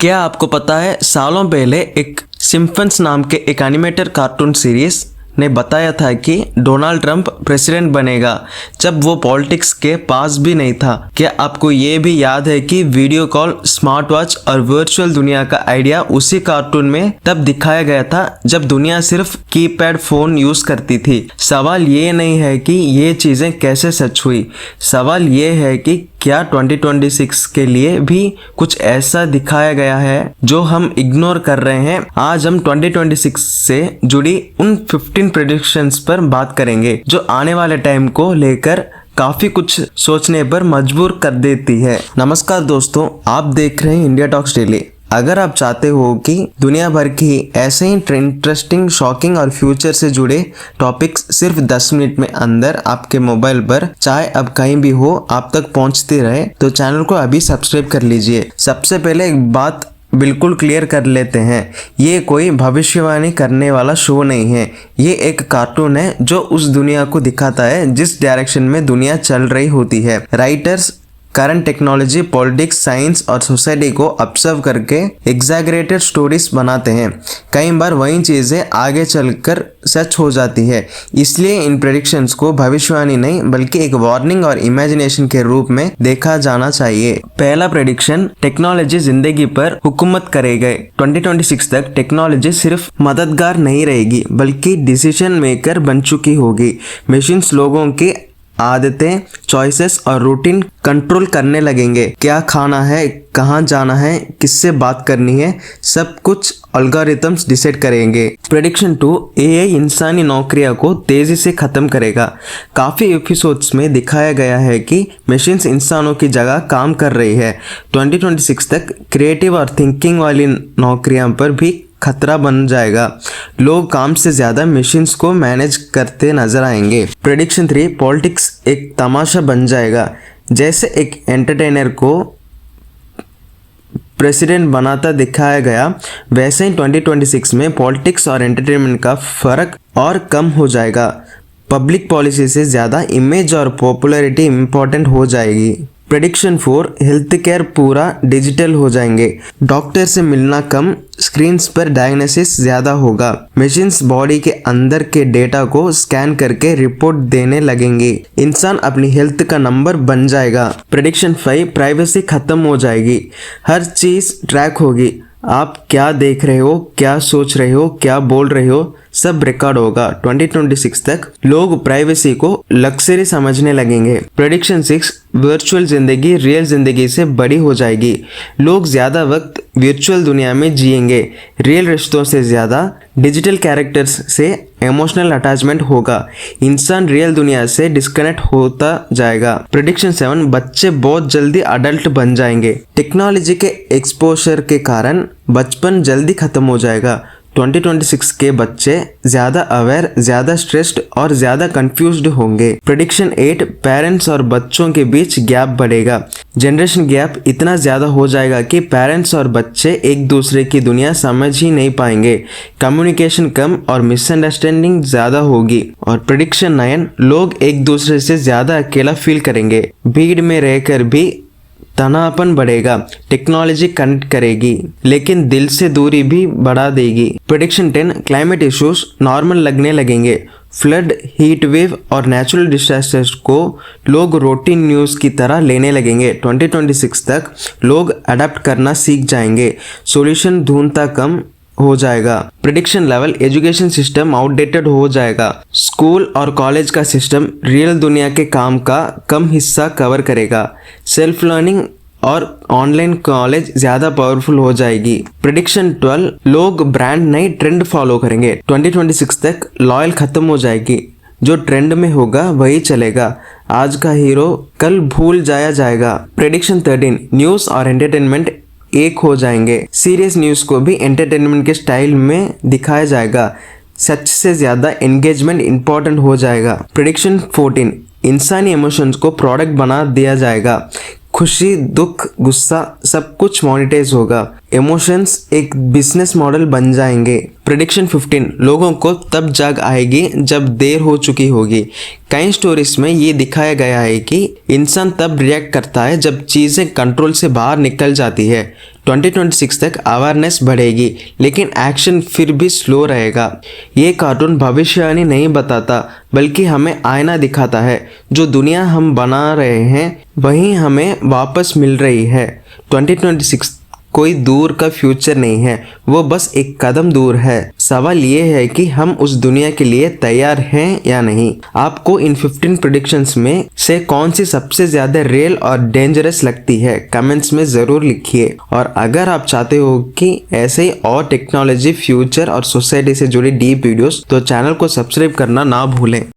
क्या आपको पता है सालों पहले एक सिम्पसन्स नाम के एक एनिमेटेड कार्टून सीरीज ने बताया था कि डोनाल्ड ट्रंप प्रेसिडेंट बनेगा जब वो पॉलिटिक्स के पास भी नहीं था। क्या आपको ये भी याद है कि वीडियो कॉल, स्मार्ट वॉच और वर्चुअल दुनिया का आइडिया उसी कार्टून में तब दिखाया गया था जब दुनिया सिर्फ कीपैड फोन यूज करती थी। सवाल ये नहीं है कि ये चीजें कैसे सच हुई, सवाल ये है कि क्या 2026 के लिए भी कुछ ऐसा दिखाया गया है जो हम इग्नोर कर रहे हैं। आज हम 2026 से जुड़ी उन 15 प्रेडिक्शंस पर बात करेंगे जो आने वाले टाइम को लेकर काफी कुछ सोचने पर मजबूर कर देती है। नमस्कार दोस्तों, आप देख रहे हैं इंडिया टॉक्स डेली। अगर आप चाहते हो कि दुनिया भर की ऐसे ही इंटरेस्टिंग, शॉकिंग और फ्यूचर से जुड़े टॉपिक्स सिर्फ 10 मिनट में अंदर आपके मोबाइल पर, चाहे अब कहीं भी हो, आप तक पहुंचते रहे, तो चैनल को अभी सब्सक्राइब कर लीजिए। सबसे पहले एक बात बिल्कुल क्लियर कर लेते हैं, ये कोई भविष्यवाणी करने वाला शो नहीं है। ये एक कार्टून है जो उस दुनिया को दिखाता है जिस डायरेक्शन में दुनिया चल रही होती है। Writers current technology, politics, science और सोसाइटी को ऑब्जर्व करके एग्जैगरेटेड स्टोरीज बनाते हैं। कई बार वही चीजें आगे चलकर सच हो जाती है। इसलिए इन प्रेडिक्शंस को भविष्यवाणी नहीं बल्कि एक वार्निंग और इमेजिनेशन के रूप में देखा जाना चाहिए। पहला प्रेडिक्शन, टेक्नोलॉजी जिंदगी पर हुकूमत करेगी। 2026 तक टेक्नोलॉजी सिर्फ मददगार नहीं रहेगी बल्कि डिसीजन मेकर बन चुकी होगी। मशीन्स लोगों की आदतें, चॉइसेस और रूटीन कंट्रोल करने लगेंगे। क्या खाना है, कहाँ जाना है, किससे बात करनी है, सब कुछ एल्गोरिथम्स डिसाइड करेंगे। प्रेडिक्शन 2, एआई इंसानी नौकरियों को तेजी से खत्म करेगा। काफी एपिसोड्स में दिखाया गया है कि मशीन्स इंसानों की जगह काम कर रही है। 2026 तक क्रिएटिव और थिंकिंग वाली नौकरियों पर भी खतरा बन जाएगा। लोग काम से ज्यादा मशीन्स को मैनेज करते नजर आएंगे। प्रेडिक्शन 3, पॉलिटिक्स एक तमाशा बन जाएगा। जैसे एक एंटरटेनर को प्रेसिडेंट बनाता दिखाया गया, वैसे ही 2026 में पॉलिटिक्स और एंटरटेनमेंट का फर्क और कम हो जाएगा। पब्लिक पॉलिसी से ज्यादा इमेज और पॉपुलैरिटी इंपॉर्टेंट हो जाएगी। प्रेडिक्शन 4, हेल्थ केयर पूरा डिजिटल हो जाएंगे। डॉक्टर से मिलना कम, स्क्रीन्स पर डायग्नोसिस ज्यादा होगा। मशीन्स बॉडी के अंदर के डेटा को स्कैन करके रिपोर्ट देने लगेंगे। इंसान अपनी हेल्थ का नंबर बन जाएगा। प्रेडिक्शन 5, प्राइवेसी खत्म हो जाएगी। हर चीज ट्रैक होगी। आप क्या देख रहे हो, क्या सोच रहे हो, क्या बोल रहे हो, सब रिकॉर्ड होगा। 2026 तक लोग प्राइवेसी को लग्जरी समझने लगेंगे। प्रेडिक्शन 6, वर्चुअल जिंदगी रियल जिंदगी से बड़ी हो जाएगी। लोग ज्यादा वक्त वर्चुअल दुनिया में जिएंगे। रियल रिश्तों से ज्यादा डिजिटल कैरेक्टर्स से इमोशनल अटैचमेंट होगा। इंसान रियल दुनिया से डिस्कनेक्ट होता जाएगा। प्रेडिक्शन 7, बच्चे बहुत जल्दी अडल्ट बन जाएंगे। टेक्नोलॉजी के एक्सपोजर के कारण बचपन जल्दी खत्म हो जाएगा। 2026 के बच्चे ज्यादा अवेयर, ज्यादा स्ट्रेस्ड और ज्यादा कंफ्यूज्ड होंगे। प्रेडिक्शन 8, पेरेंट्स और बच्चों के बीच गैप बढ़ेगा। जनरेशन गैप इतना ज्यादा हो जाएगा कि पेरेंट्स और बच्चे एक दूसरे की दुनिया समझ ही नहीं पाएंगे। कम्युनिकेशन कम और मिसअंडरस्टैंडिंग ज्यादा होगी। और प्रेडिक्शन 9, लोग एक दूसरे से ज्यादा अकेला फील करेंगे। भीड़ में रहकर भी तनावपन बढ़ेगा। टेक्नोलॉजी कनेक्ट करेगी लेकिन दिल से दूरी भी बढ़ा देगी। प्रेडिक्शन 10, क्लाइमेट इश्यूज नॉर्मल लगने लगेंगे। फ्लड, हीट वेव और नेचुरल डिजास्टर्स को लोग रूटीन न्यूज़ की तरह लेने लगेंगे। 2026 तक लोग अडेप्ट करना सीख जाएंगे। सॉल्यूशन ढूंढता कम हो जाएगा। Prediction level, education system outdated हो जाएगा। स्कूल और कॉलेज का सिस्टम रियल दुनिया के काम का कम हिस्सा कवर करेगा। सेल्फ लर्निंग और ऑनलाइन कॉलेज ज्यादा पावरफुल हो जाएगी। प्रेडिक्शन 12, लोग ब्रांड नई ट्रेंड फॉलो करेंगे। 2026 तक लॉयल खत्म हो जाएगी। जो ट्रेंड में होगा वही चलेगा। आज का हीरो कल भूल जाएगा। प्रेडिक्शन 13, न्यूज और एंटरटेनमेंट एक हो जाएंगे। सीरियस न्यूज़ को भी एंटरटेनमेंट के स्टाइल में दिखाया जाएगा। सच से ज़्यादा एंगेजमेंट इंपॉर्टेंट हो जाएगा। प्रेडिक्शन 14, इंसानी इमोशंस को प्रोडक्ट बना दिया जाएगा। खुशी, दुख, गुस्सा सब कुछ मोनेटाइज होगा। इमोशंस एक बिजनेस मॉडल बन जाएंगे। प्रेडिक्शन 15, लोगों को तब जाग आएगी जब देर हो चुकी होगी। कई स्टोरीज में ये दिखाया गया है कि इंसान तब रिएक्ट करता है जब चीजें कंट्रोल से बाहर निकल जाती है। 2026 तक अवेयरनेस बढ़ेगी, लेकिन एक्शन फिर भी स्लो रहेगा। ये कार्टून भविष्यवाणी नहीं बताता, बल्कि हमें आईना दिखाता है। जो दुनिया हम बना रहे हैं वही हमें वापस मिल रही है। 2026 कोई दूर का फ्यूचर नहीं है, वो बस एक कदम दूर है। सवाल ये है कि हम उस दुनिया के लिए तैयार हैं या नहीं। आपको इन 15 प्रेडिक्शंस में से कौन सी सबसे ज्यादा रियल और डेंजरस लगती है, कमेंट्स में जरूर लिखिए। और अगर आप चाहते हो कि ऐसे ही और टेक्नोलॉजी, फ्यूचर और सोसाइटी से जुड़ी डीप वीडियोस, तो चैनल को सब्सक्राइब करना ना भूलें।